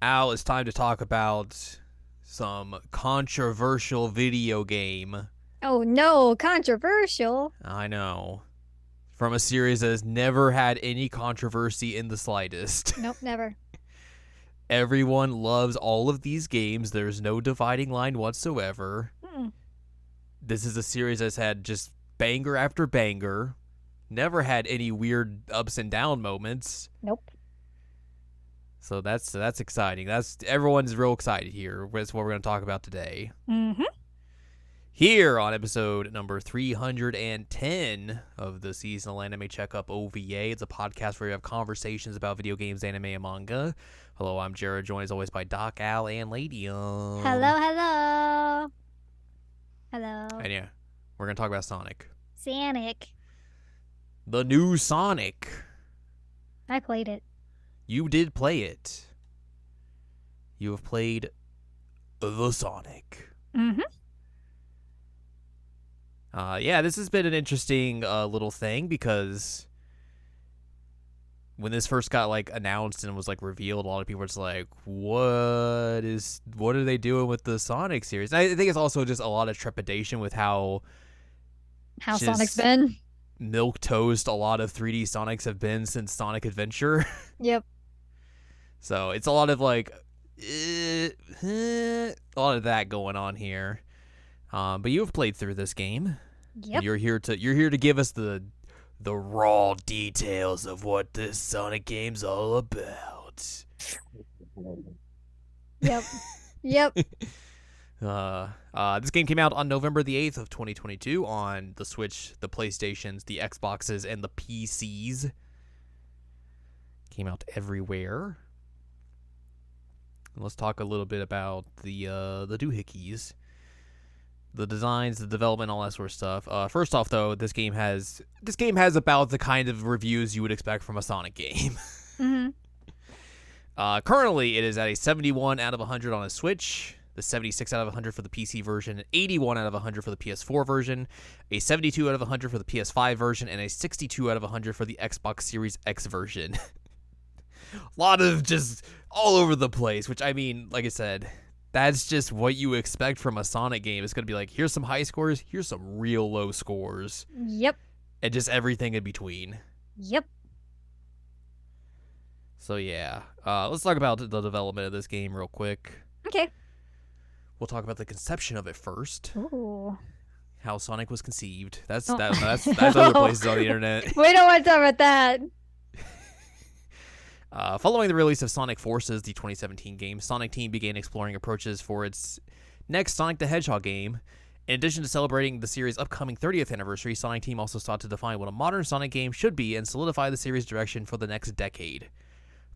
Al, it's time to talk about some controversial video game. Oh no, controversial. I know. From a series that has never had any controversy in the slightest. Nope, never. Everyone loves all of these games. There's no dividing line whatsoever. Mm-mm. This is a series that's had just banger after banger. Never had any weird ups and down moments. Nope. So that's exciting. Everyone's real excited here. That's what we're going to talk about today. Mm-hmm. Here on episode number 310 of the Seasonal Anime Checkup OVA. It's a podcast where we have conversations about video games, anime, and manga. Hello, I'm Jared, joined as always by Doc, Al, and Lady. Hello. And yeah, we're going to talk about Sonic. Sonic. The new Sonic. I played it. You did play it. You have played the Sonic. Mm-hmm. Yeah, this has been an interesting little thing because when this first got announced and was revealed, a lot of people were just like, what are they doing with the Sonic series? And I think it's also just a lot of trepidation with how Sonic's been. milquetoast a lot of 3D Sonics have been since Sonic Adventure. Yep. So it's a lot of a lot of that going on here. But you have played through this game. Yep. You're here to give us the raw details of what this Sonic game's all about. Yep. Yep. This game came out on November the 8th of 2022 on the Switch, the PlayStations, the Xboxes, and the PCs. Came out everywhere. Let's talk a little bit about the doohickeys. The designs, the development, all that sort of stuff. First off, though, this game has about the kind of reviews you would expect from a Sonic game. Mm-hmm. Currently, it is at a 71 out of 100 on a Switch, the 76 out of 100 for the PC version, an 81 out of 100 for the PS4 version, a 72 out of 100 for the PS5 version, and a 62 out of 100 for the Xbox Series X version. A lot of just all over the place, which, I mean, like I said, that's just what you expect from a Sonic game. It's going to be here's some high scores, here's some real low scores. Yep. And just everything in between. Yep. So, yeah. Let's talk about the development of this game real quick. Okay. We'll talk about the conception of it first. Ooh. How Sonic was conceived. That's Oh. that's other places on the internet. We don't want to talk about that. Following the release of Sonic Forces, the 2017 game, Sonic Team began exploring approaches for its next Sonic the Hedgehog game. In addition to celebrating the series' upcoming 30th anniversary, Sonic Team also sought to define what a modern Sonic game should be and solidify the series' direction for the next decade.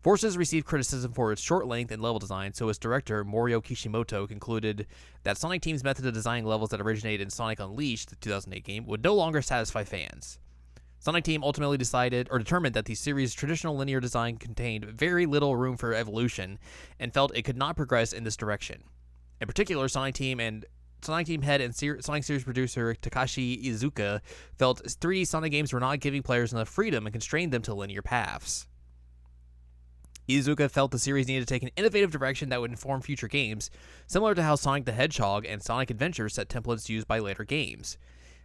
Forces received criticism for its short length and level design, so its director, Morio Kishimoto, concluded that Sonic Team's method of designing levels that originated in Sonic Unleashed, the 2008 game, would no longer satisfy fans. Sonic Team ultimately determined that the series' traditional linear design contained very little room for evolution and felt it could not progress in this direction. In particular, Sonic Team head and Sonic series producer Takashi Iizuka felt 3D Sonic games were not giving players enough freedom and constrained them to linear paths. Iizuka felt the series needed to take an innovative direction that would inform future games, similar to how Sonic the Hedgehog and Sonic Adventure set templates used by later games.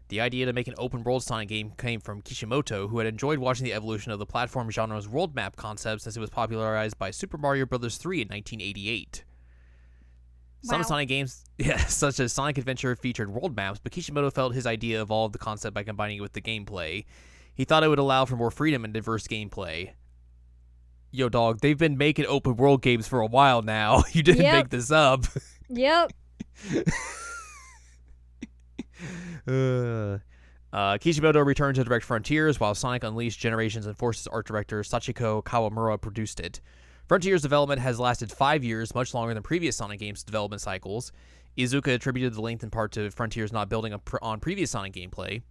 The idea to make an open-world Sonic game came from Kishimoto, who had enjoyed watching the evolution of the platform genre's world map concept since it was popularized by Super Mario Bros. 3 in 1988. Some Sonic games, such as Sonic Adventure, featured world maps, but Kishimoto felt his idea evolved the concept by combining it with the gameplay. He thought it would allow for more freedom and diverse gameplay. Yo, dog, they've been making open-world games for a while now. You didn't make this up. Yep. Kishimoto returned to direct Frontiers, while Sonic Unleashed Generations and Forces art director Sachiko Kawamura produced it. Frontiers' development has lasted 5 years, much longer than previous Sonic games' development cycles. Iizuka attributed the length in part to Frontiers not building on previous Sonic gameplay.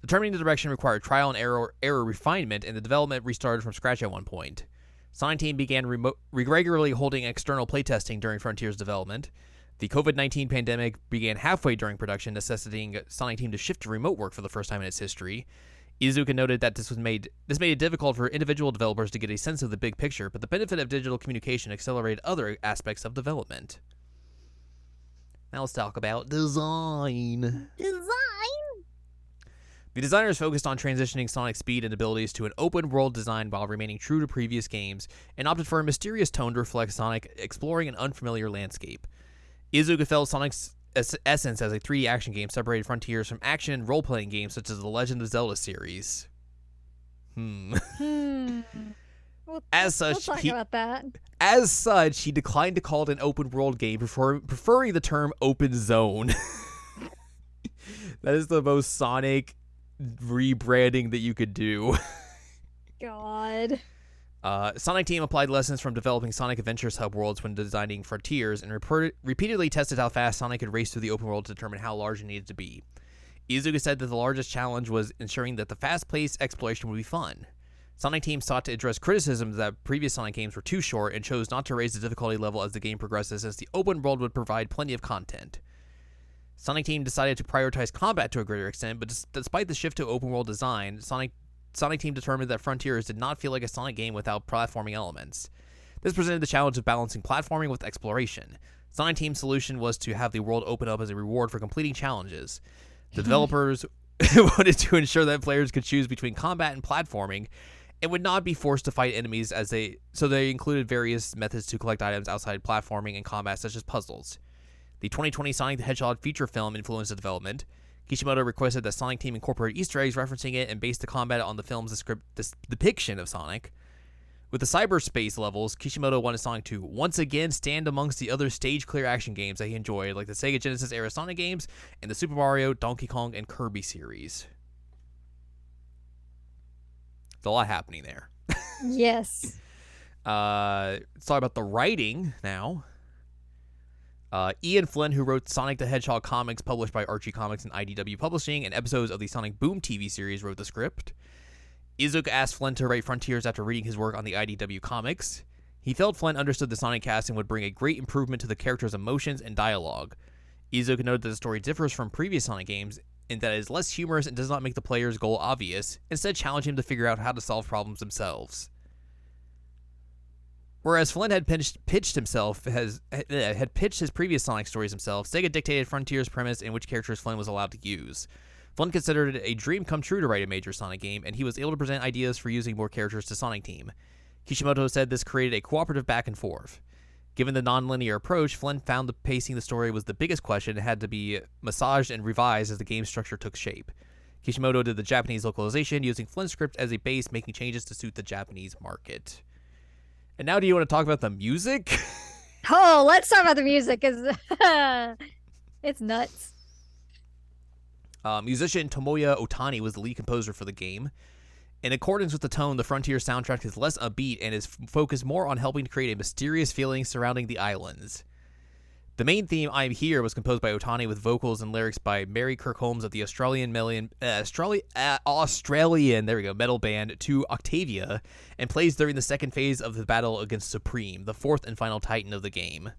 Determining the direction required trial and error refinement, and the development restarted from scratch at one point. Sonic Team began regularly holding external playtesting during Frontiers' development. The COVID-19 pandemic began halfway during production, necessitating Sonic Team to shift to remote work for the first time in its history. Izuka noted that this made it difficult for individual developers to get a sense of the big picture, but the benefit of digital communication accelerated other aspects of development. Now let's talk about design. The designers focused on transitioning Sonic's speed and abilities to an open-world design while remaining true to previous games, and opted for a mysterious tone to reflect Sonic exploring an unfamiliar landscape. Izuka felt Sonic's essence as a 3D action game separated frontiers from action and role-playing games such as the Legend of Zelda series. As such, we'll talk about that. As such, he declined to call it an open-world game, preferring the term open zone. That is the most Sonic rebranding that you could do. God. Sonic Team applied lessons from developing Sonic Adventures hub worlds when designing Frontiers, and repeatedly tested how fast Sonic could race through the open world to determine how large it needed to be. Izuka said that the largest challenge was ensuring that the fast-paced exploration would be fun. Sonic Team sought to address criticisms that previous Sonic games were too short, and chose not to raise the difficulty level as the game progresses, since the open world would provide plenty of content. Sonic Team decided to prioritize combat to a greater extent, but despite the shift to open world design, Sonic Team determined that Frontiers did not feel like a Sonic game without platforming elements. This presented the challenge of balancing platforming with exploration. Sonic Team's solution was to have the world open up as a reward for completing challenges. The developers wanted to ensure that players could choose between combat and platforming, and would not be forced to fight enemies so they included various methods to collect items outside platforming and combat, such as puzzles. The 2020 Sonic the Hedgehog feature film influenced the development. Kishimoto requested that Sonic Team incorporate Easter eggs referencing it and based the combat on the film's depiction of Sonic. With the cyberspace levels, Kishimoto wanted Sonic to once again stand amongst the other stage-clear action games that he enjoyed, like the Sega Genesis era Sonic games and the Super Mario, Donkey Kong, and Kirby series. There's a lot happening there. Yes. Let's talk about the writing now. Ian Flynn, who wrote Sonic the Hedgehog comics published by Archie Comics and IDW Publishing, and episodes of the Sonic Boom TV series, wrote the script. Izuka asked Flynn to write Frontiers after reading his work on the IDW Comics. He felt Flynn understood the Sonic cast and would bring a great improvement to the characters' emotions and dialogue. Izuka noted that the story differs from previous Sonic games in that it is less humorous and does not make the player's goal obvious, instead challenging him to figure out how to solve problems themselves. Whereas Flynn had pitched his previous Sonic stories himself, Sega dictated Frontiers' premise and which characters Flynn was allowed to use. Flynn considered it a dream come true to write a major Sonic game, and he was able to present ideas for using more characters to Sonic Team. Kishimoto said this created a cooperative back and forth. Given the non-linear approach, Flynn found the pacing of the story was the biggest question and had to be massaged and revised as the game structure took shape. Kishimoto did the Japanese localization, using Flynn's script as a base, making changes to suit the Japanese market. And now do you want to talk about the music? Oh, let's talk about the music, because it's nuts. Musician Tomoya Otani was the lead composer for the game. In accordance with the tone, the Frontier soundtrack is less upbeat and is focused more on helping to create a mysterious feeling surrounding the islands. The main theme, I'm Here, was composed by Otani with vocals and lyrics by Mary Kirkholmes of the Australian metal band To Octavia, and plays during the second phase of the battle against Supreme, the fourth and final titan of the game.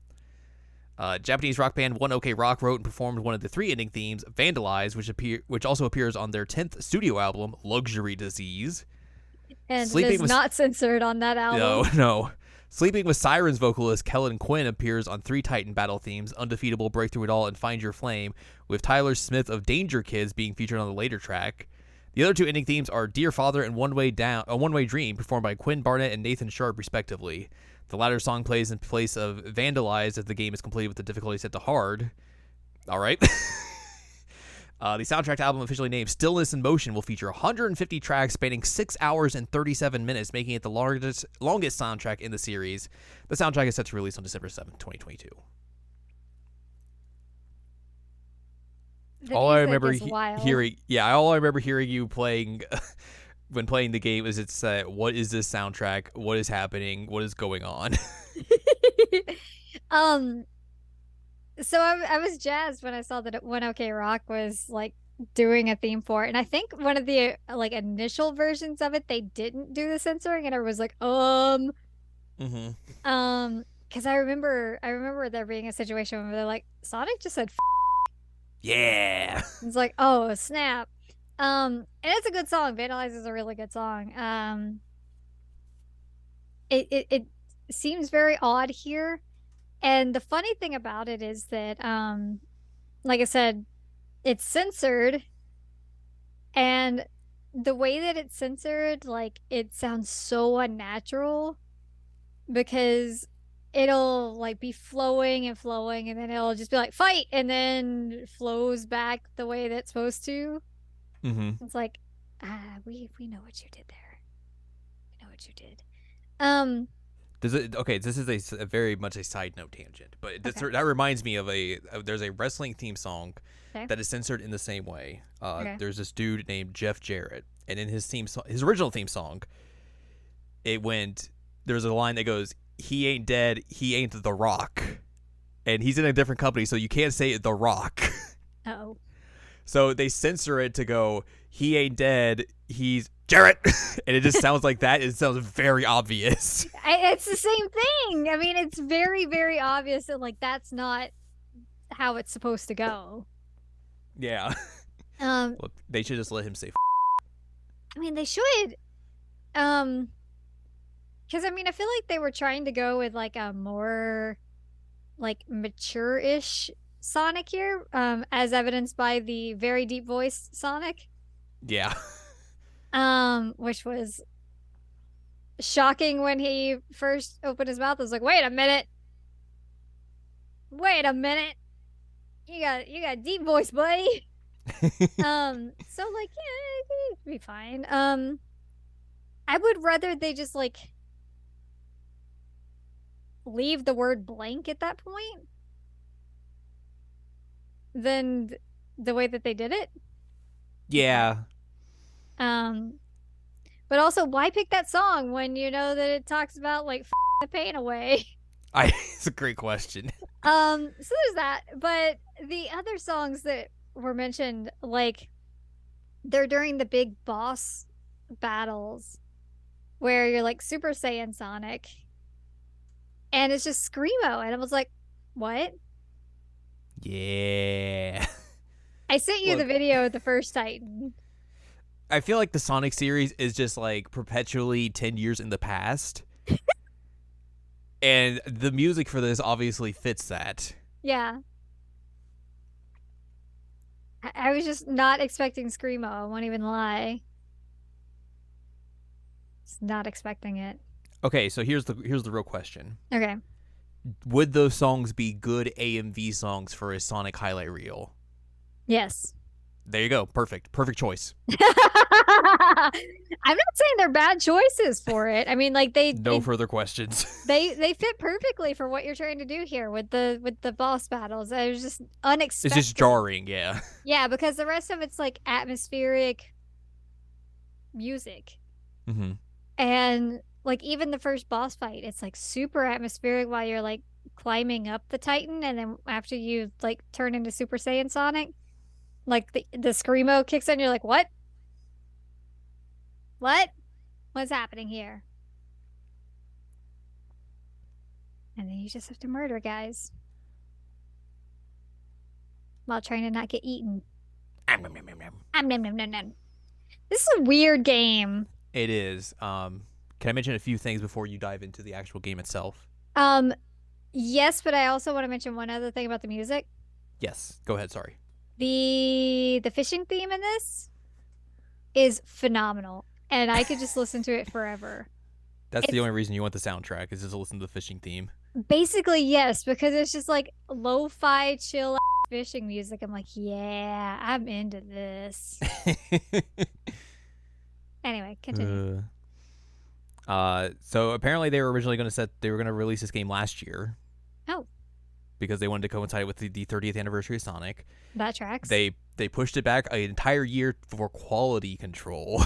Japanese rock band One OK Rock wrote and performed one of the three ending themes, Vandalize, which also appears on their 10th studio album, Luxury Disease. And it is not censored on that album. No. Sleeping with Sirens vocalist Kellen Quinn appears on three Titan battle themes, Undefeatable, Breakthrough It All, and Find Your Flame, with Tyler Smith of Danger Kids being featured on the later track. The other two ending themes are Dear Father and One Way Dream, performed by Quinn Barnett and Nathan Sharp, respectively. The latter song plays in place of Vandalize as the game is completed with the difficulty set to hard. All right. The soundtrack album, officially named Stillness in Motion, will feature 150 tracks spanning 6 hours and 37 minutes, making it the longest soundtrack in the series. The soundtrack is set to release on December 7th, 2022. All I remember hearing you playing when playing the game is it's what is this soundtrack? What is happening? What is going on? So I was jazzed when I saw that One OK Rock was like doing a theme for it, and I think one of the like initial versions of it they didn't do the censoring, and I was like, because I remember there being a situation where they're like, Sonic just said, yeah. It's like, oh snap. And it's a good song. Vandalize is a really good song. It seems very odd here. And the funny thing about it is that, like I said, it's censored, and the way that it's censored, like, it sounds so unnatural because it'll like be flowing and flowing, and then it'll just be like fight, and then flows back the way that's supposed to. Mm-hmm. It's like, we know what you did there. We know what you did. Um, Okay, this is a very much a side note tangent, but okay, that reminds me of there's a wrestling theme song okay, that is censored in the same way. okay. There's this dude named Jeff Jarrett, and in his original theme song, there's a line that goes, "He ain't dead, he ain't the Rock," and he's in a different company, so you can't say the Rock. Oh, So they censor it to go, "He ain't dead, he's Jarrett," and it just sounds like that. It sounds very obvious. it's the same thing. I mean, it's very, very obvious that like that's not how it's supposed to go. Yeah. Um, Look, they should just let him say. I mean, they should. Um, because I mean, I feel like they were trying to go with like a more like mature-ish Sonic here, as evidenced by the very deep voice Sonic, Yeah. which was shocking when he first opened his mouth. I was like, wait a minute, you got deep voice, buddy. So like, yeah, it'd be fine. I would rather they just like leave the word blank at that point than the way that they did it. Yeah. Um, but also, why pick that song when you know that it talks about like the pain away? It's a great question. So there's that. But the other songs that were mentioned, like they're during the big boss battles where you're like Super Saiyan Sonic, and it's just screamo, and I was like, what? Yeah. I sent you the Look, video of the first Titan. I feel like the Sonic series is just like perpetually 10 years in the past. And the music for this obviously fits that. Yeah. I was just not expecting screamo. I won't even lie. Just not expecting it. Okay, so here's the real question. Okay. Would those songs be good AMV songs for a Sonic highlight reel? Yes. There you go. Perfect. Perfect choice. I'm not saying they're bad choices for it. I mean, like No further questions. they fit perfectly for what you're trying to do here with the boss battles. It was just unexpected. It's just jarring, yeah. Yeah, because the rest of it's like atmospheric music. Mm-hmm. And like even the first boss fight, it's like super atmospheric while you're like climbing up the Titan, and then after you like turn into Super Saiyan Sonic, like the screamo kicks in, you're like, what? What? What's happening here? And then you just have to murder guys while trying to not get eaten. This is a weird game. It is. Can I mention a few things before you dive into the actual game itself? Yes, but I also want to mention one other thing about the music. Yes. Go ahead. Sorry. The fishing theme in this is phenomenal, and I could just listen to it forever. That's the only reason you want the soundtrack is just to listen to the fishing theme. Basically, yes, because it's just like lo-fi, chill fishing music. I'm like, yeah, I'm into this. Anyway, continue. So apparently they were originally going to release this game last year. Oh. Because they wanted to coincide with the 30th anniversary of Sonic. That tracks. They pushed it back an entire year for quality control.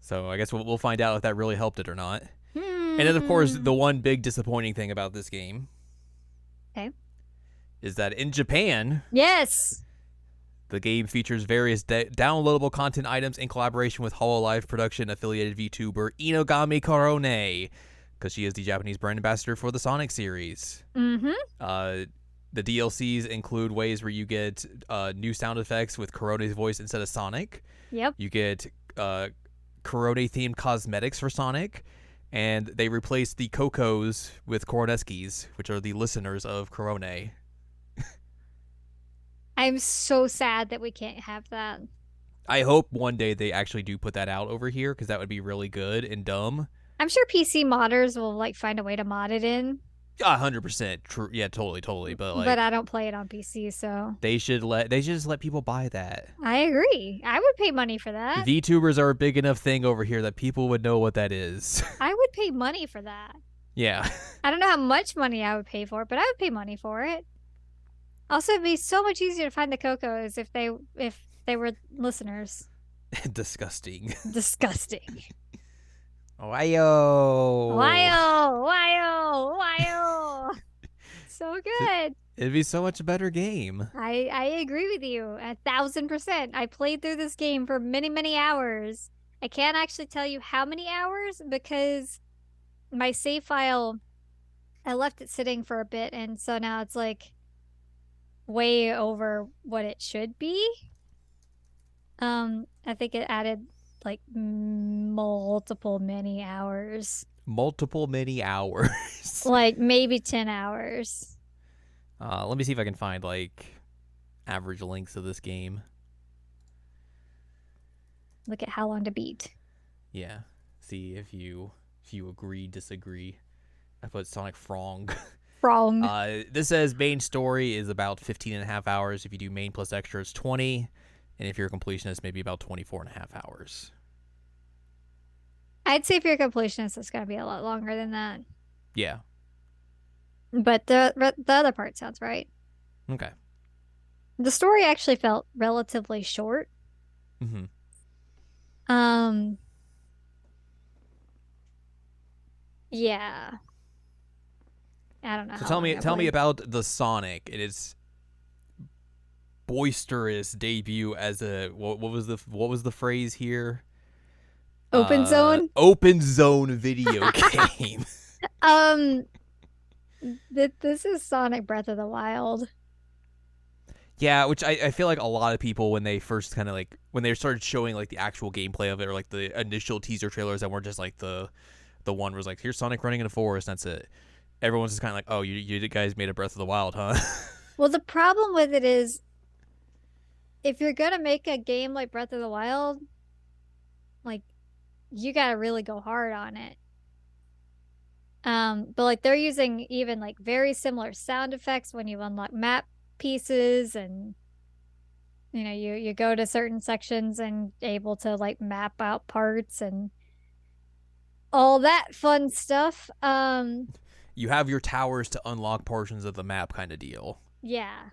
So I guess we'll find out if that really helped it or not. And then, of course, the one big disappointing thing about this game is that in Japan, yes, the game features various downloadable content items in collaboration with Hololive production affiliated VTuber Inogami Korone, because she is the Japanese brand ambassador for the Sonic series. The DLCs include ways where you get new sound effects with Corone's voice instead of Sonic. Yep. You get Corone themed cosmetics for Sonic, and they replaced the Cocos with Coroneskis, which are the listeners of Corone. I'm so sad that we can't have that. I hope one day they actually do put that out over here because that would be really good and dumb. I'm sure PC modders will like find a way to mod it in, 100% true. Yeah, totally. But but I like, don't play it on PC, so they should just let people buy that. I agree. I would pay money for that. VTubers are a big enough thing over here that people would know what that is. I would pay money for that. Yeah. I don't know how much money I would pay for it, but I would pay money for it. Also, it'd be so much easier to find the Cocos if they were listeners. Disgusting. Disgusting. Ohio. Why-oh. So good. It'd be so much better game. I agree with you 1,000%. I played through this game for many, many hours. I can't actually tell you how many hours because my save file, I left it sitting for a bit, and so now it's like way over what it should be. I think it added like multiple many hours. Multiple many hours. Like maybe 10 hours. Let me see if I can find like average lengths of this game. Look at how long to beat. Yeah. See if you agree, disagree. I put Sonic Frong. Wrong. This says main story is about 15 and a half hours. If you do main plus extra, it's 20. And if you're a completionist, maybe about 24 and a half hours. I'd say if you're a completionist, it's going to be a lot longer than that. Yeah. But the other part sounds right. Okay. The story actually felt relatively short. Mm-hmm. Yeah. I don't know. So how tell me about the Sonic. It is boisterous debut as a what was the phrase here? Open zone. Open zone video game. This is Sonic Breath of the Wild. Yeah, which I feel like a lot of people when they first kind of like when they started showing like the actual gameplay of it or like the initial teaser trailers that weren't just like the one was like here's Sonic running in a forest, that's it. Everyone's just kind of like, oh, you guys made a Breath of the Wild, huh? Well, the problem with it is if you're gonna make a game like Breath of the Wild, like you gotta really go hard on it. But like they're using even like very similar sound effects when you unlock map pieces, and you go to certain sections and able to like map out parts and all that fun stuff. You have your towers to unlock portions of the map kind of deal. Yeah.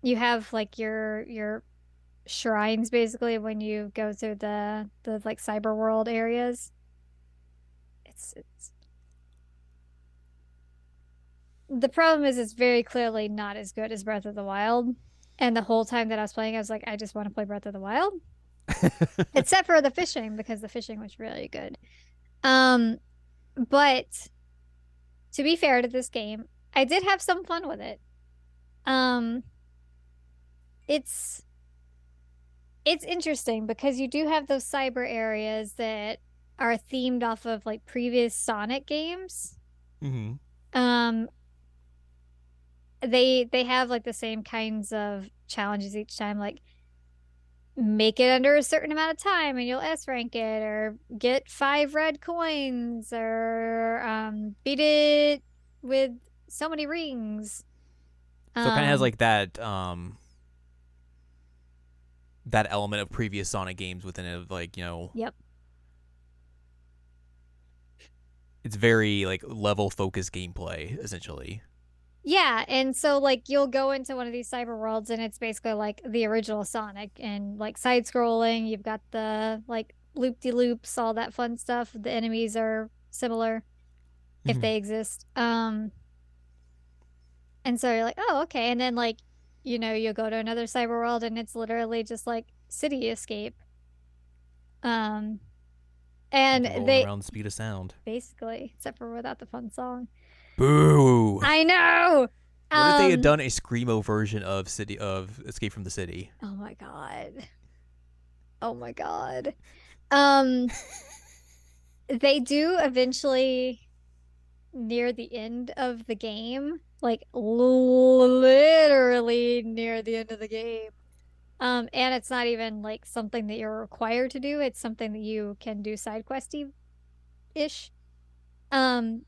You have like your shrines basically when you go through the like cyber world areas. It's the problem is it's very clearly not as good as Breath of the Wild. And the whole time that I was playing, I was like, I just want to play Breath of the Wild. Except for the fishing, because the fishing was really good. But to be fair to this game, I did have some fun with it. It's interesting because you do have those cyber areas that are themed off of like previous Sonic games. Mm-hmm. They have like the same kinds of challenges each time, like make it under a certain amount of time and you'll S rank it, or get 5 red coins, or beat it with so many rings. So it kind of has like that that element of previous Sonic games within it, of like Yep. It's very like level focused gameplay essentially. Yeah, and so like you'll go into one of these cyber worlds and it's basically like the original Sonic, and like side scrolling, you've got the like loop-de-loops, all that fun stuff. The enemies are similar if they exist. And so you're like, "Oh, okay." And then like you'll go to another cyber world and it's literally just like city escape. And rolling they around the speed of sound. basically, except for without the fun song. Boo. I know. What if they had Um done a screamo version of City of Escape from the City? oh my god. Oh my god. Um they do eventually near the end of the game, like literally near the end of the game. And it's not even like something that you're required to do. It's something that you can do side questy ish. Um,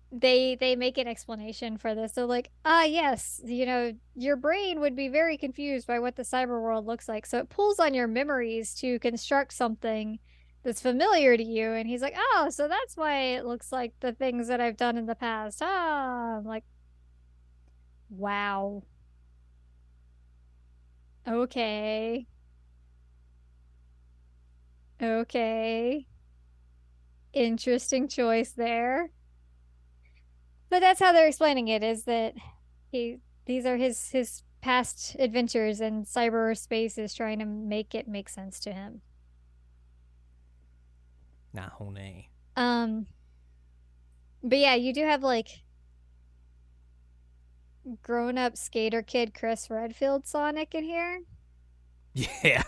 they make an explanation for this. They're like, ah, yes, your brain would be very confused by what the cyber world looks like. So it pulls on your memories to construct something that's familiar to you. And he's like, oh, so that's why it looks like the things that I've done in the past. Ah, I'm like, wow. Okay. Okay. Interesting choice there. But that's how they're explaining it, is that he these are his past adventures, and cyberspace is trying to make it make sense to him. Nah, honey. Um, but yeah, you do have like grown up skater kid Chris Redfield Sonic in here. Yeah.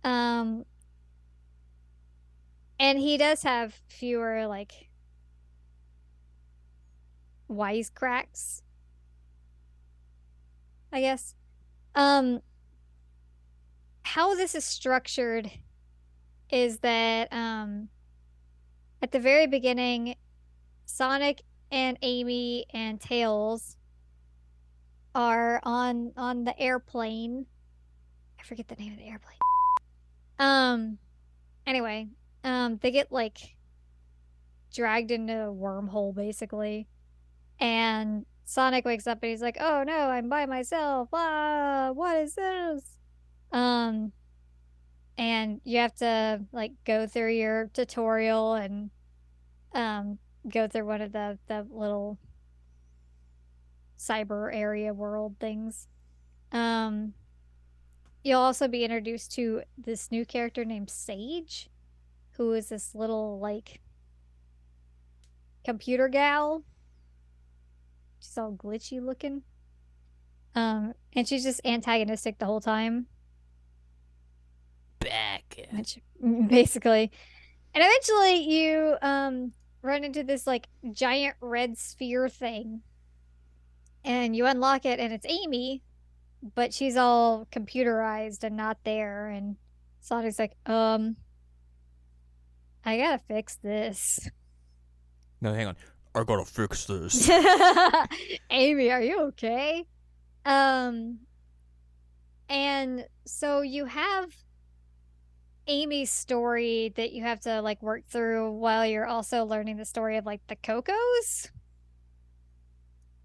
Um, and he does have fewer like wisecracks, I guess. Um, how this is structured is that at the very beginning, Sonic and Amy and Tails are on the airplane. I forget the name of the airplane. Um anyway, they get like dragged into a wormhole basically. And Sonic wakes up and he's like, "Oh no, I'm by myself. Ah, what is this?" Um and you have to like go through your tutorial and um go through one of the little cyber area world things. Um You'll also be introduced to this new character named Sage, who is this little like computer gal. She's all glitchy looking. And she's just antagonistic the whole time, Back. which basically. And eventually you run into this like giant red sphere thing, and you unlock it, and it's Amy, but she's all computerized and not there. And Sonic's like, I gotta fix this. No, hang on. I gotta fix this. Amy, are you okay? Um, and so you have Amy's story that you have to like work through while you're also learning the story of like the Cocos.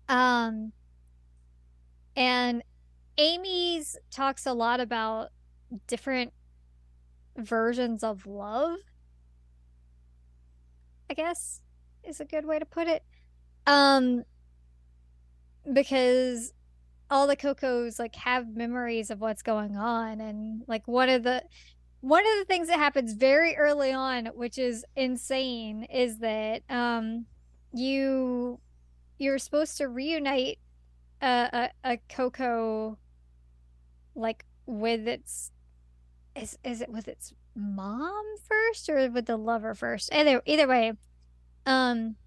Um, and Amy's talks a lot about different versions of love, I guess is a good way to put it. Um, because all the Cocos like have memories of what's going on, and like one of the things that happens very early on, which is insane, is that you you're supposed to reunite a Coco like with its is it with its mom first or with the lover first? Either way, um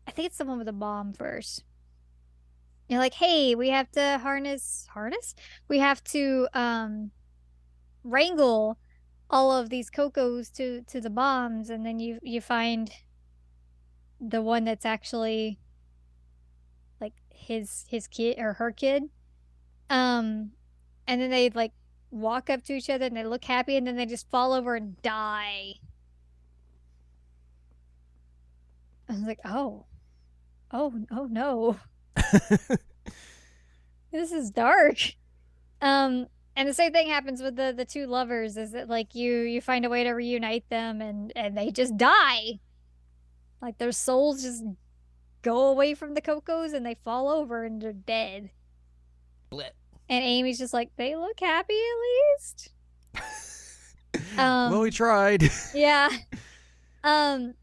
I think it's the one with the mom first. You're like, hey, we have to harness? We have to wrangle all of these Cocos to the bombs, and then you find the one that's actually like his kid or her kid. Um and then they like walk up to each other and they look happy, and then they just fall over and die. I was like, oh no. This is dark. Um and the same thing happens with the two lovers, is that like you find a way to reunite them, and they just die. Like their souls just go away from the Cocos and they fall over and they're dead. Blit. And Amy's just like, they look happy at least. Well, we Um, tried. yeah. Um,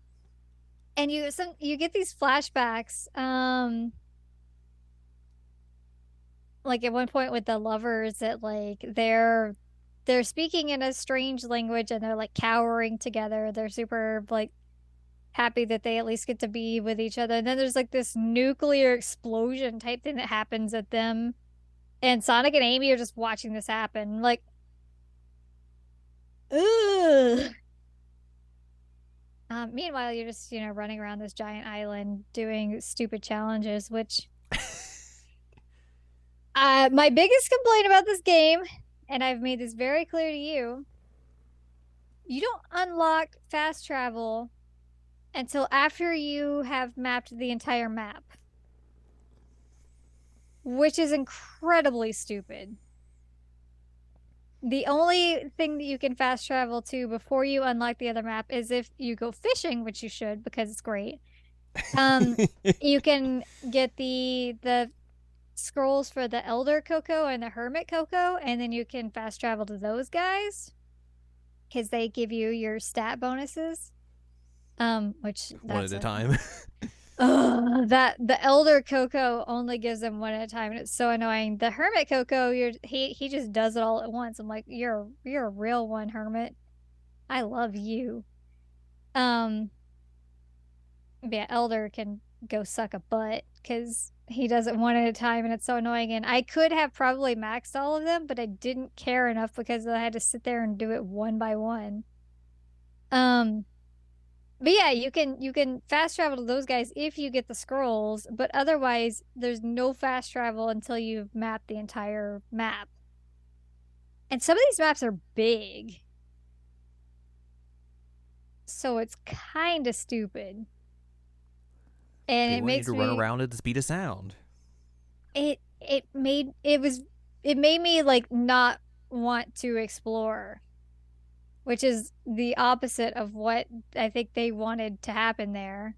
And you get these flashbacks, like at one point with the lovers that like they're speaking in a strange language and they're like cowering together. They're super like happy that they at least get to be with each other. And then there's like this nuclear explosion type thing that happens at them. And Sonic and Amy are just watching this happen. Like, ugh. Meanwhile, you're just, running around this giant island doing stupid challenges, which my biggest complaint about this game, and I've made this very clear to you, you don't unlock fast travel until after you have mapped the entire map, which is incredibly stupid. The only thing that you can fast travel to before you unlock the other map is if you go fishing, which you should because it's great. Um, you can get the scrolls for the Elder Coco and the Hermit Coco, and then you can fast travel to those guys because they give you your stat bonuses. Which One that's at a a time. that the Elder Coco only gives them one at a time, and it's so annoying. The Hermit Coco, he just does it all at once. I'm like, you're a real one, Hermit. I love you. Um, yeah, Elder can go suck a butt because he does it one at a time, and it's so annoying. And I could have probably maxed all of them, but I didn't care enough because I had to sit there and do it one by one. Um, But yeah, you can fast travel to those guys if you get the scrolls, but otherwise there's no fast travel until you've mapped the entire map. And some of these maps are big. So it's kind of stupid. And They it want you makes to run me around at the speed of sound. it made me like not want to explore, which is the opposite of what I think they wanted to happen there.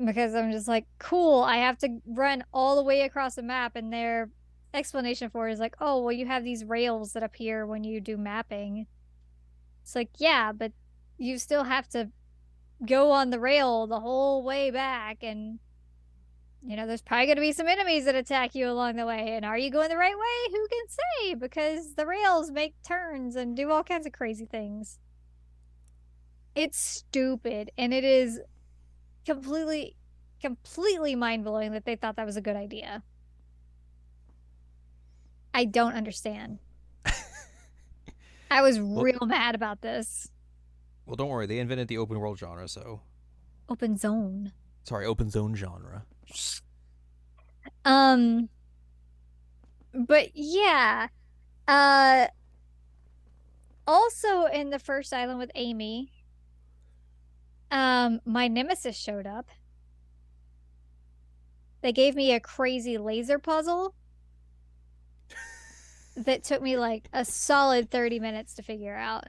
Because I'm just like, cool, I have to run all the way across the map, and their explanation for it is like, oh, well, you have these rails that appear when you do mapping. It's like, yeah, but you still have to go on the rail the whole way back, and there's probably going to be some enemies that attack you along the way. And are you going the right way? Who can say? Because the rails make turns and do all kinds of crazy things. It's stupid, and it is completely completely mind-blowing that they thought that was a good idea. I don't understand. I was Well, real mad about this. well, don't worry. They invented the open world genre, so Open zone. sorry, open zone genre. Um, but yeah. Uh Also in the first island with Amy, my nemesis showed up. They gave me a crazy laser puzzle that took me like a solid 30 minutes to figure out.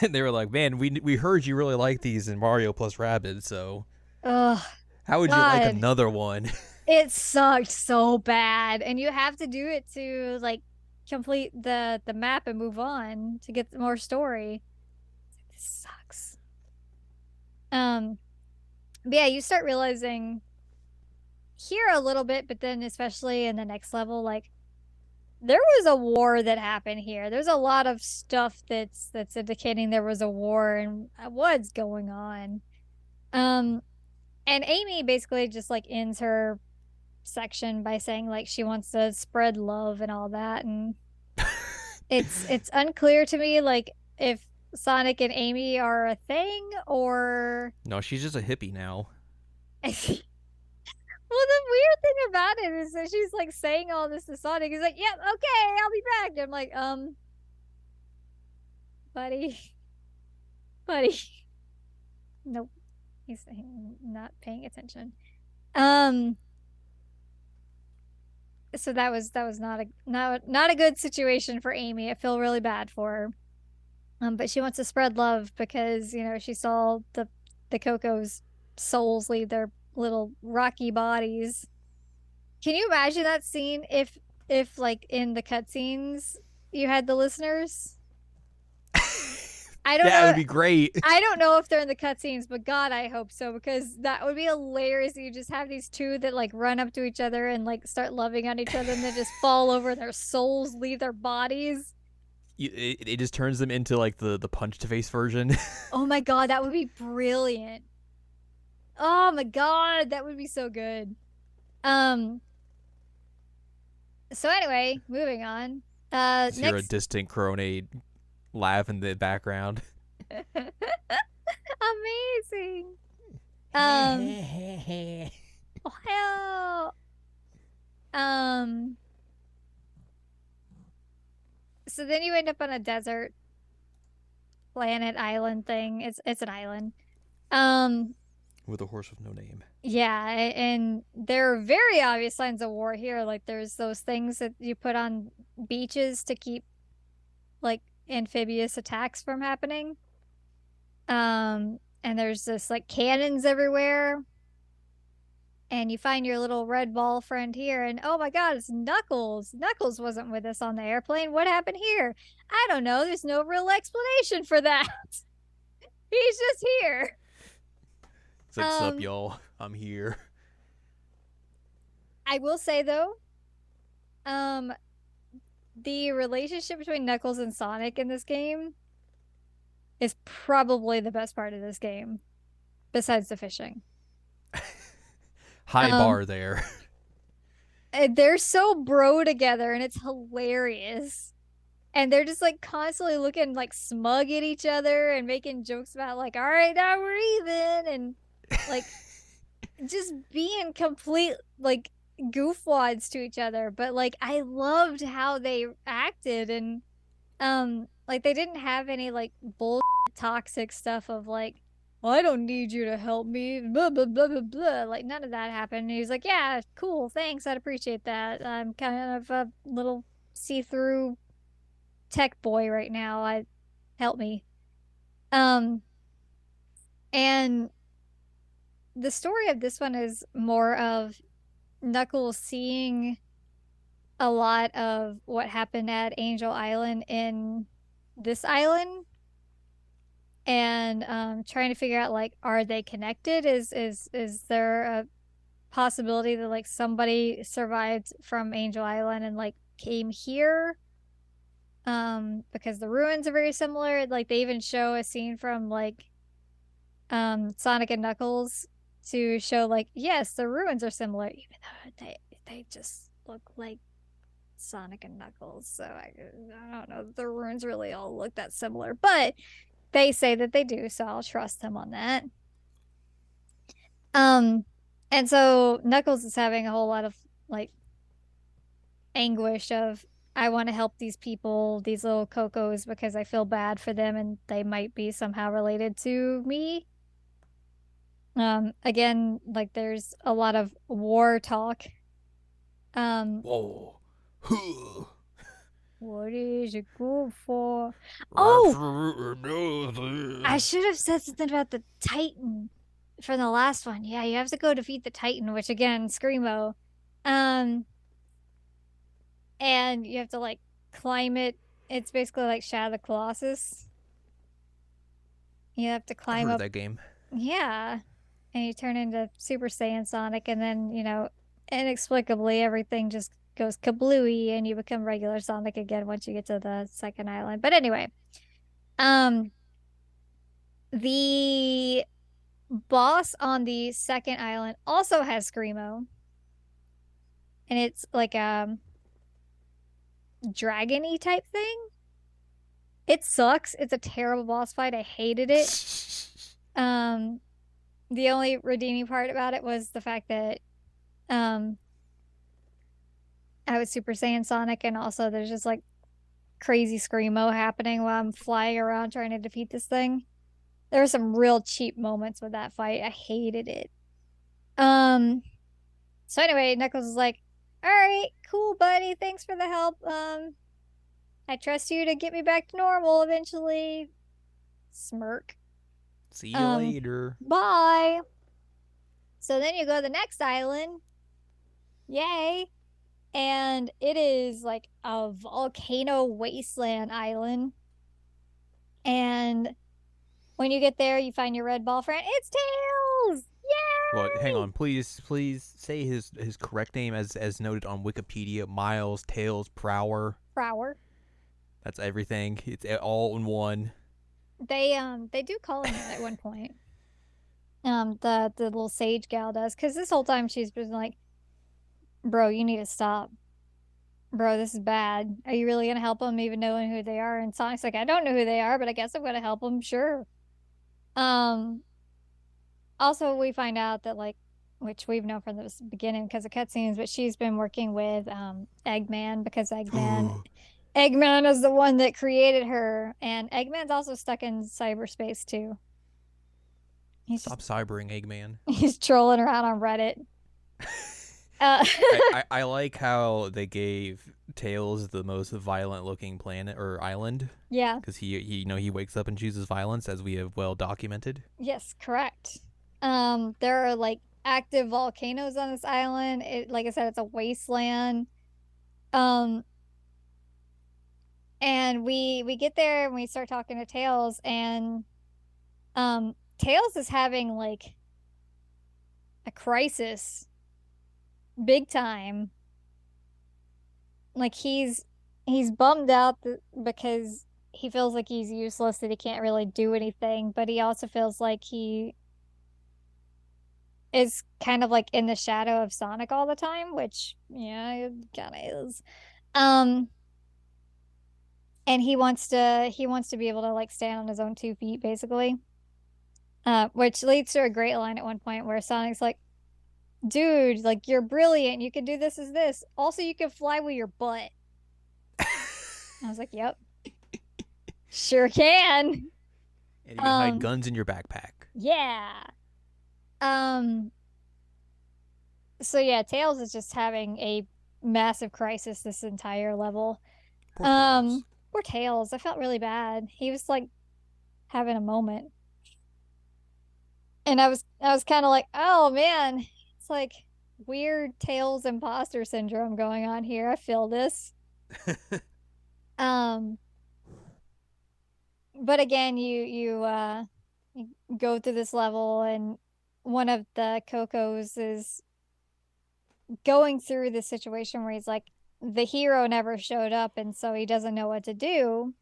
They were like, "Man, we heard you really like these in Mario plus Rabbids, so Oh how would you like God. another one?" It sucked so bad. And you have to do it to like complete the map and move on to get more story. This sucks. Um, but yeah, you start realizing here a little bit, but then especially in the next level, like there was a war that happened here. There's a lot of stuff that's indicating there was a war and what's going on. Um, and Amy basically just like ends her section by saying like she wants to spread love and all that, and it's unclear to me like if Sonic and Amy are a thing or No, she's just a hippie now. well, the weird thing about it is that she's like saying all this to Sonic. He's like, "Yep, okay, I'll be back." And I'm like, buddy, buddy, nope, he's not paying attention. Um, so that was not a good situation for Amy. I feel really bad for her. But she wants to spread love because, she saw the Coco's souls leave their little rocky bodies. Can you imagine that scene if like in the cutscenes you had the listeners? I don't That know. would be great. I don't know if they're in the cutscenes, but God, I hope so because that would be hilarious. You just have these two that like run up to each other and like start loving on each other, and then just fall over, and their souls leave their bodies. It just turns them into like the punch to face version. Oh my God, that would be brilliant. Oh my God, that would be so good. Um. So anyway, moving on. Just hear a Next. distant Crone laugh in the background. Amazing. Um. Oh hell. Um. So then you end up on a desert planet island thing. It's an island. Um. With a horse with no name. Yeah, and there are very obvious signs of war here. Like there's those things that you put on beaches to keep like amphibious attacks from happening. And there's this like cannons everywhere. And you find your little red ball friend here, and oh my God, it's Knuckles. Knuckles wasn't with us on the airplane. What happened here? I don't know. There's no real explanation for that. He's just here. It's like, sup, y'all? I'm here. I will say though, um, the relationship between Knuckles and Sonic in this game is probably the best part of this game, besides the fishing. High bar there. They're so bro together, and it's hilarious. And they're just like constantly looking like smug at each other and making jokes about like, all right, now we're even, and like just being complete like goofwads to each other. But like I loved how they acted, and like they didn't have any like bull toxic stuff of like, well, I don't need you to help me, blah blah blah blah blah. Like none of that happened. And he was like, yeah, cool, thanks, I'd appreciate that. I'm kind of a little see-through tech boy right now. I help me. Um and the story of this one is more of Knuckles seeing a lot of what happened at Angel Island in this island, and trying to figure out like, are they connected? Is there a possibility that like somebody survived from Angel Island and like came here? Because the ruins are very similar. Like they even show a scene from like Sonic and Knuckles to show like, yes, the ruins are similar, even though they just look like Sonic and Knuckles. So I don't know, the ruins really all look that similar, but they say that they do, so I'll trust them on that. Um, and so Knuckles is having a whole lot of like anguish of, I want to help these people, these little Cocos, because I feel bad for them and they might be somehow related to me. Again, like there's a lot of war talk. Whoa. What is it good for? Oh, I should have said something about the Titan from the last one. Yeah, you have to go defeat the Titan, which again, Screamo. Um, and you have to like climb it. It's basically like Shadow of the Colossus. You have to I've climb heard of up. that game. Yeah. And you turn into Super Saiyan Sonic, and then, inexplicably everything just goes kablooey and you become regular Sonic again once you get to the second island. But anyway, um the boss on the second island also has Screamo. And it's like a dragon-y type thing. It sucks. It's a terrible boss fight. I hated it. The only redeeming part about it was the fact that um I was Super Saiyan Sonic, and also there's just like crazy screamo happening while I'm flying around trying to defeat this thing. There were some real cheap moments with that fight. I hated it. Um so anyway, Knuckles is like, all right, cool, buddy, thanks for the help. I trust you to get me back to normal eventually. Smirk. See you later. Bye. So then you go to the next island. Yay. And it is like a volcano wasteland island. And when you get there, you find your red ball friend. It's Tails! Well, hang Yay! on, please say his correct name as noted on Wikipedia. Miles Tails Prower. Prower. That's everything. It's all in one. They do call him that at one point. The little sage gal does, because this whole time she's been like, bro, you need to stop. Bro, this is bad. Are you really gonna help them even knowing who they are? And Sonic's like, I don't know who they are, but I guess I'm gonna help them, sure. Um, Also we find out that like, which we've known from the beginning because of cutscenes, but she's been working with Eggman because Eggman is the one that created her, and Eggman's also stuck in cyberspace too. He's just Stop cybering, Eggman. he's trolling around on Reddit. Uh, I like how they gave Tails the most violent looking planet or island yeah, because he wakes up and chooses violence as we have well documented. yes, correct. There are like active volcanoes on this island. Like I said, it's a wasteland. Um, and we get there and we start talking to Tails, and Tails is having like a crisis, big time. Like he's bummed out because he feels like he's useless, that he can't really do anything, but he also feels like he is kind of like in the shadow of Sonic all the time, which yeah, it kind of is. Um, and he wants to be able to like stand on his own 2 feet, basically. Which leads to a great line at one point where Sonic's like, "Dude, like you're brilliant. You can do this as this. Also, you can fly with your butt." I was like, "Yep, sure can." And you can hide Um, guns in your backpack. yeah. Um, so yeah, Tails is just having a massive crisis this entire level. Poor Tails. Um, Poor Tails. I felt really bad. He was like having a moment. And I was kind of like, "Oh man, it's like weird Tails imposter syndrome going on here. I feel this." Um, but again, you go through this level, and one of the Cocos is going through the situation where he's like, the hero never showed up, and so he doesn't know what to do.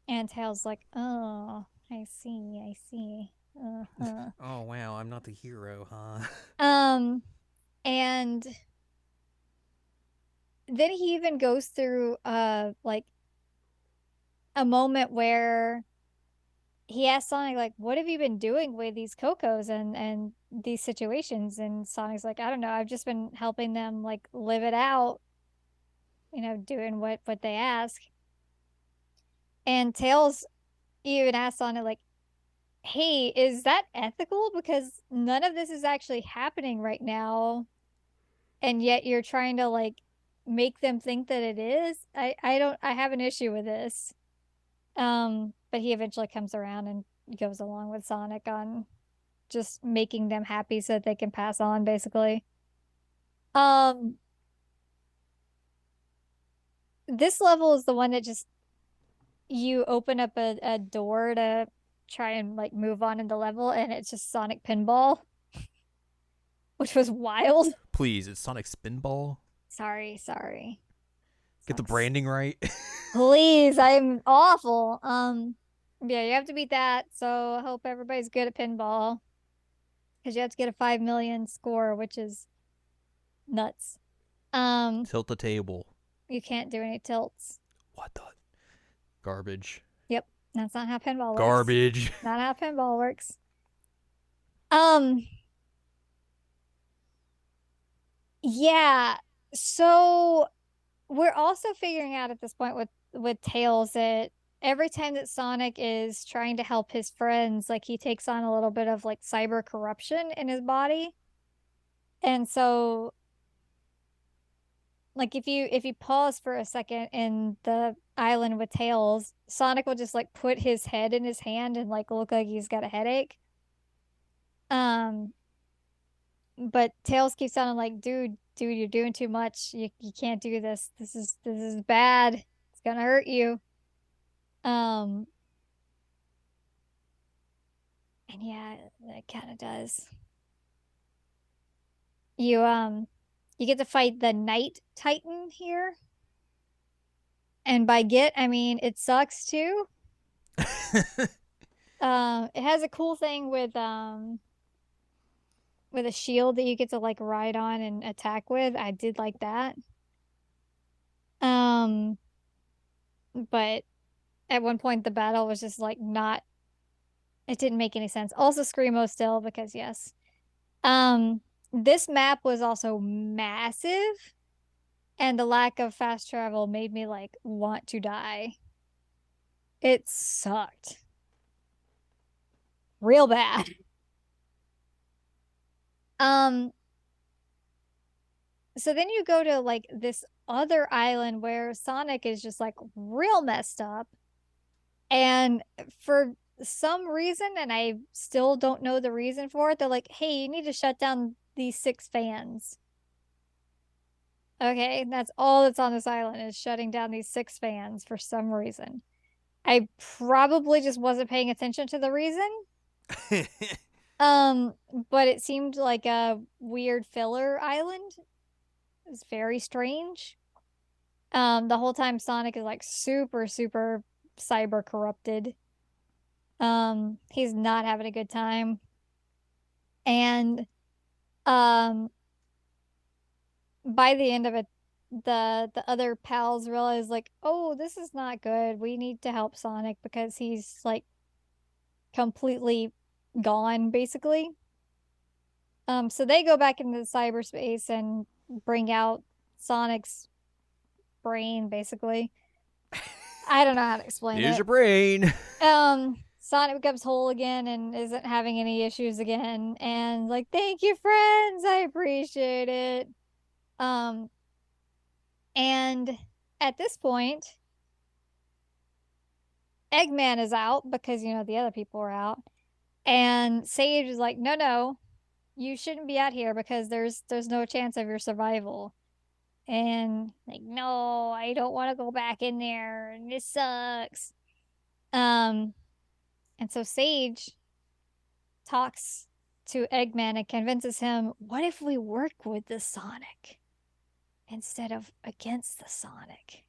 And Tails like, "Oh, I see, I see." Uh-huh. Oh wow, I'm not the hero, huh? Um, and then he even goes through like a moment where he asks Sonic like, "What have you been doing with these Cocos and these situations?" And Sonic's like, "I don't know. I've just been helping them like live it out, doing what they ask." And Tails even asks Sonic like, "Hey, is that ethical? Because none of this is actually happening right now, and yet you're trying to like make them think that it is. I have an issue with this." But he eventually comes around and goes along with Sonic on just making them happy so that they can pass on, basically. Um, this level is the one that just you open up a door to try and like move on in the level, and it's just Sonic Pinball, which was wild. Please, it's Sonic Spinball. Sorry. Get the Sonic, branding right. please, I'm awful. Yeah, you have to beat that. So I hope everybody's good at pinball because you have to get a 5 million score, which is nuts. Um, Tilt the table. you can't do any tilts. What the garbage? Yep, that's not how pinball works. Garbage. Not how pinball works. Um, yeah. So we're also figuring out at this point with Tails that every time that Sonic is trying to help his friends, like he takes on a little bit of like cyber corruption in his body. And so like if you pause for a second in the island with Tails, Sonic will just like put his head in his hand and like look like he's got a headache. Um, but Tails keeps sounding like, dude, you're doing too much. You can't do this. This is bad. It's gonna hurt you." Um, And yeah, it kind of does. You get to fight the Night Titan here. And by get, I mean it sucks too. It has a cool thing with a shield that you get to like ride on and attack with. I did like that. Um, but at one point the battle was just like not it didn't make any sense. Also Screamo still because yes. Um, this map was also massive and the lack of fast travel made me like want to die. It sucked real bad. Um, so then you go to like this other island where Sonic is just like real messed up. And for some reason, and I still don't know the reason for it, they're like, hey, you need to shut down these 6 fans. Okay, that's all that's on this island is shutting down these 6 fans for some reason. I probably just wasn't paying attention to the reason. Um, but it seemed like a weird filler island. It's very strange. The whole time Sonic is like super, super cyber corrupted. He's not having a good time. And um by the end of it, the other pals realize like, oh, this is not good. We need to help Sonic because he's like completely gone, basically. So they go back into the cyberspace and bring out Sonic's brain, basically. I don't know how to explain Here's it. your brain. Sonic becomes whole again and isn't having any issues again. And like, thank you, friends. I appreciate it. Um, and at this point, Eggman is out because the other people are out. And Sage is like, no, no, you shouldn't be out here because there's no chance of your survival. And like, no, I don't want to go back in there, and this sucks. Um, and so Sage talks to Eggman and convinces him, what if we work with the Sonic instead of against the Sonic?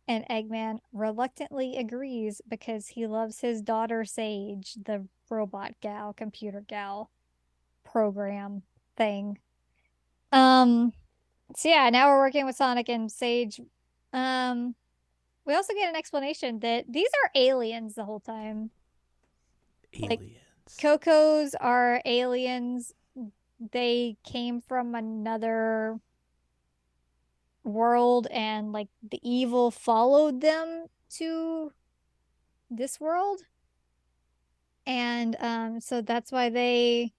And Eggman reluctantly agrees because he loves his daughter Sage, the robot gal, computer gal program thing. Um, so yeah, now we're working with Sonic and Sage. Um, we also get an explanation that these are aliens the whole time. Like Aliens. Coco's are aliens. They came from another world and like the evil followed them to this world. And so that's why they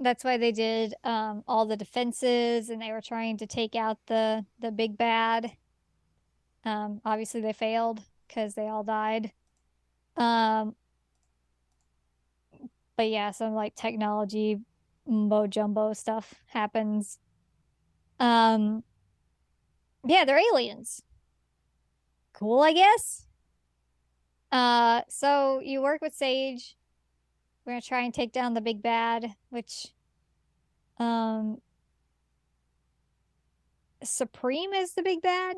did all the defenses and they were trying to take out the big bad. Obviously they failed because they all died. Um, but yeah, some like technology mumbo jumbo stuff happens. Um, yeah, they're aliens. Cool, I guess. So you work with Sage. We're gonna try and take down the big bad, which um Supreme is the big bad.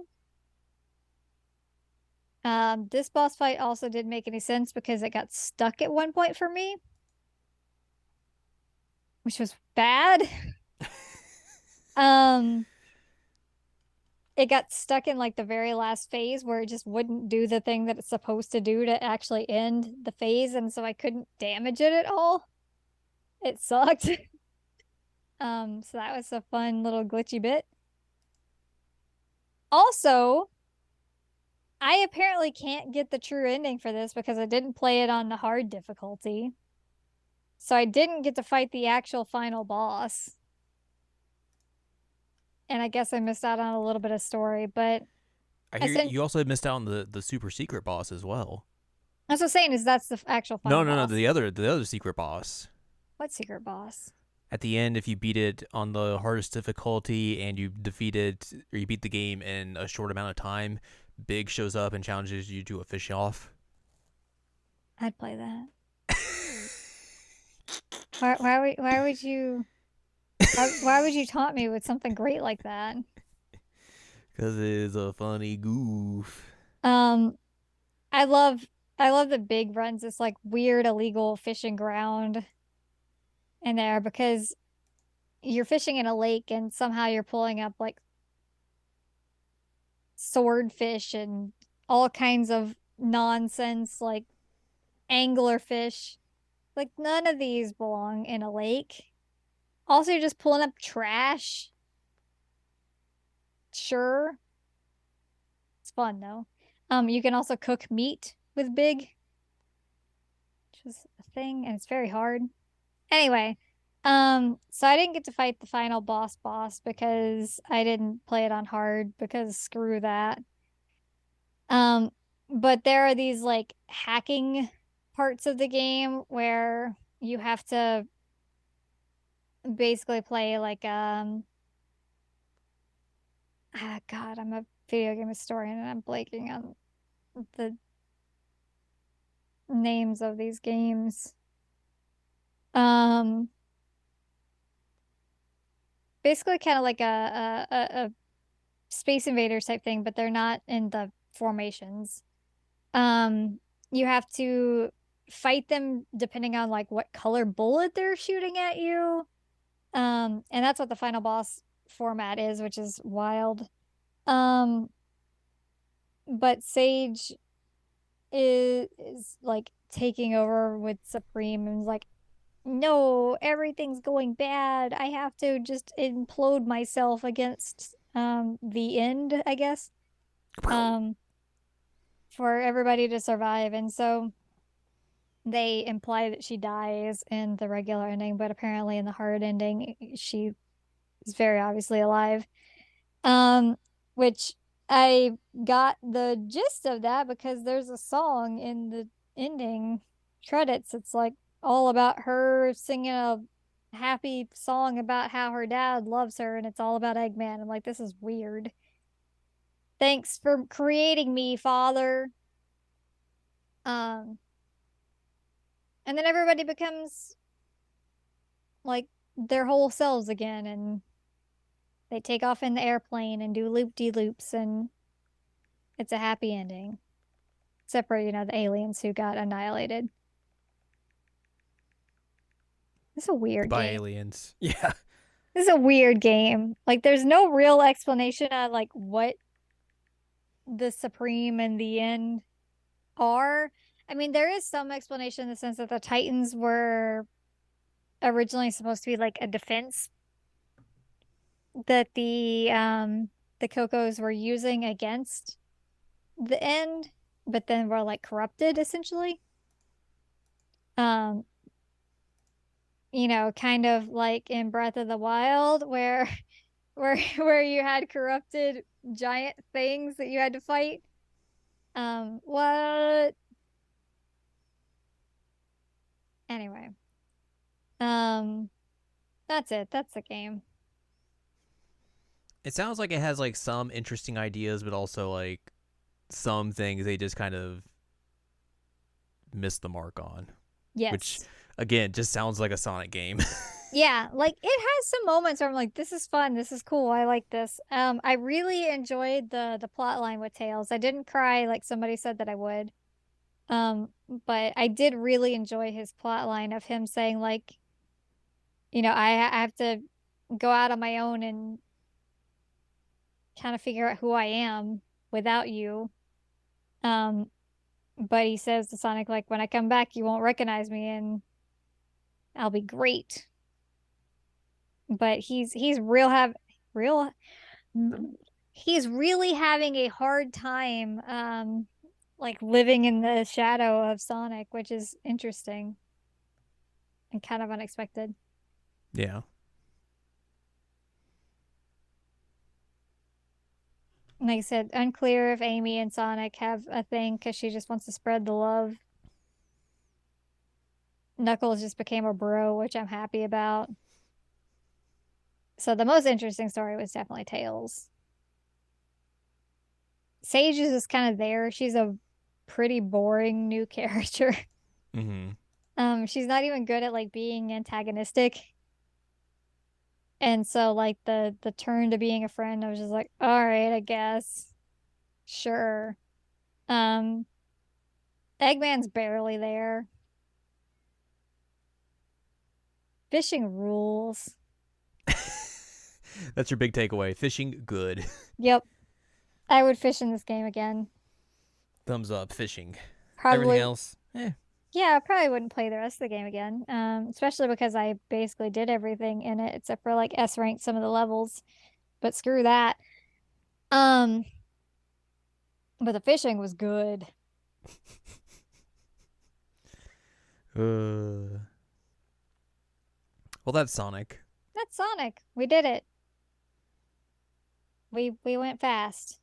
This boss fight also didn't make any sense because it got stuck at one point for me, which was bad. Um, it got stuck in like the very last phase where it just wouldn't do the thing that it's supposed to do to actually end the phase, and so I couldn't damage it at all. It sucked. So that was a fun little glitchy bit. Also, I apparently can't get the true ending for this because I didn't play it on the hard difficulty. So I didn't get to fight the actual final boss. And I guess I missed out on a little bit of story, but I I hear said you also missed out on the super secret boss as well. that's what I'm saying is that's the actual No, final no, no. boss. The other secret boss. What secret boss? At the end, if you beat it on the hardest difficulty and you beat the game in a short amount of time, Big shows up and challenges you to a fish off. I'd play that. Why would you why would you taunt me with something great like that? Because it's a funny goof. Um, I love I love the big runs. It's like weird illegal fishing ground in there because you're fishing in a lake and somehow you're pulling up like swordfish and all kinds of nonsense like anglerfish. Like none of these belong in a lake. Also, you're just pulling up trash. Sure, it's fun though. You can also cook meat with big, which is a thing, and it's very hard. Anyway, so I didn't get to fight the final boss because I didn't play it on hard because screw that. Um, but there are these like hacking parts of the game where you have to basically play like God, I'm a video game historian and I'm blanking on the names of these games. Um, basically kind of like a Space Invaders type thing, but they're not in the formations. Um, you have to fight them depending on like what color bullet they're shooting at you. And that's what the final boss format is, which is wild. Um, but Sage is like taking over with Supreme and is like, no, everything's going bad. I have to just implode myself against the end, I guess. Um, for everybody to survive. And so they imply that she dies in the regular ending, but apparently in the hard ending, she is very obviously alive. Um, which I got the gist of that because there's a song in the ending credits. It's like all about her singing a happy song about how her dad loves her, and it's all about Eggman. I'm like, this is weird. Thanks for creating me, father. Um, and then everybody becomes like their whole selves again, and they take off in the airplane and do loop-de-loops, and it's a happy ending. Except for, the aliens who got annihilated. It's a weird By game. aliens. Yeah. This is a weird game. Like, there's no real explanation on like what the Supreme and the End are. I mean, there is some explanation in the sense that the Titans were originally supposed to be like a defense that the Cocos were using against the End, but then were like corrupted essentially. Um, kind of like in Breath of the Wild where where you had corrupted giant things that you had to fight. What? Anyway. Um, that's it. That's the game. It sounds like it has like some interesting ideas, but also like some things they just kind of missed the mark on, which Yes. again just sounds like a Sonic game. Yeah, like it has some moments where I'm like, this is fun, this is cool, I like this. I really enjoyed the plot line with Tails. I didn't cry like somebody said that I would. But I did really enjoy his plot line of him saying like, I have to go out on my own and kind of figure out who I am without you. Um, but he says to Sonic like, when I come back, you won't recognize me and I'll be great. But he's real he's really having a hard time like living in the shadow of Sonic, which is interesting and kind of unexpected. Yeah. Like I said, unclear if Amy and Sonic have a thing because she just wants to spread the love. Knuckles just became a bro, which I'm happy about. So the most interesting story was definitely Tails. Sage is just kind of there. She's a pretty boring new character. Mm-hmm. She's not even good at like being antagonistic. And so like the turn to being a friend, I was just like, all right, I guess. Sure. Um, Eggman's barely there. Fishing rules. That's your big takeaway. Fishing, good. Yep. I would fish in this game again. Thumbs up, fishing. Everything Probably, else, eh. yeah, I probably wouldn't play the rest of the game again. Especially because I basically did everything in it except for like S rank some of the levels. But screw that. Um, but the fishing was good. Well, that's Sonic. That's Sonic. We did it. We went fast.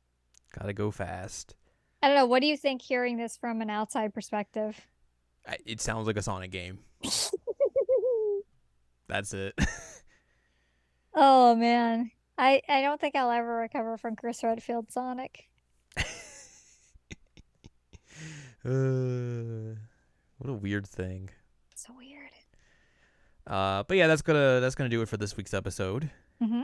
Gotta go fast. I don't know. What do you think hearing this from an outside perspective? It sounds like a Sonic game. That's it. Oh man. I don't think I'll ever recover from Chris Redfield Sonic. What a weird thing. So weird. But yeah, that's gonna do it for this week's episode. Mm-hmm.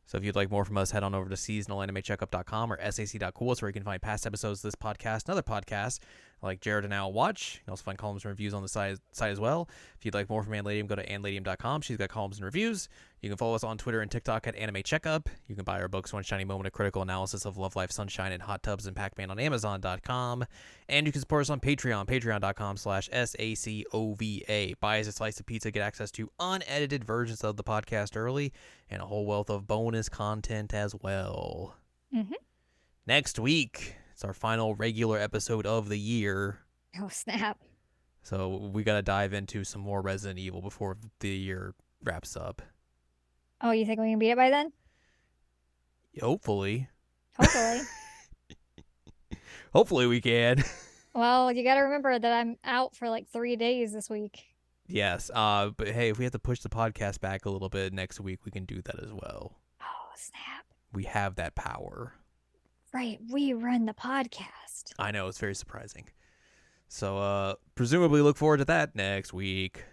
So if you'd like more from us, head on over to seasonalanimecheckup.com or sac.cool, where you can find past episodes of this podcast and other podcasts like Jared and Al Watch. You can also find columns and reviews on the site as well. If you'd like more from Anladium, go to anladium.com. She's got columns and reviews. You can follow us on Twitter and TikTok at Anime Checkup. You can buy our books, One Shiny Moment, A Critical Analysis of Love, Life, Sunshine, and Hot Tubs and Pac-Man on Amazon.com. And you can support us on Patreon, patreon.com/SACOVA. Buy us a slice of pizza, get access to unedited versions of the podcast early, and a whole wealth of bonus content as well. Mm-hmm. Next week, it's our final regular episode of the year. Oh snap. So we got to dive into some more Resident Evil before the year wraps up. Oh, you think we can beat it by then? Hopefully. Hopefully. Hopefully we can. Well, you got to remember that I'm out for like 3 days this week. Yes. But hey, if we have to push the podcast back a little bit next week, we can do that as well. Oh, snap. We have that power. Right. We run the podcast. I know, it's very surprising. So presumably look forward to that next week.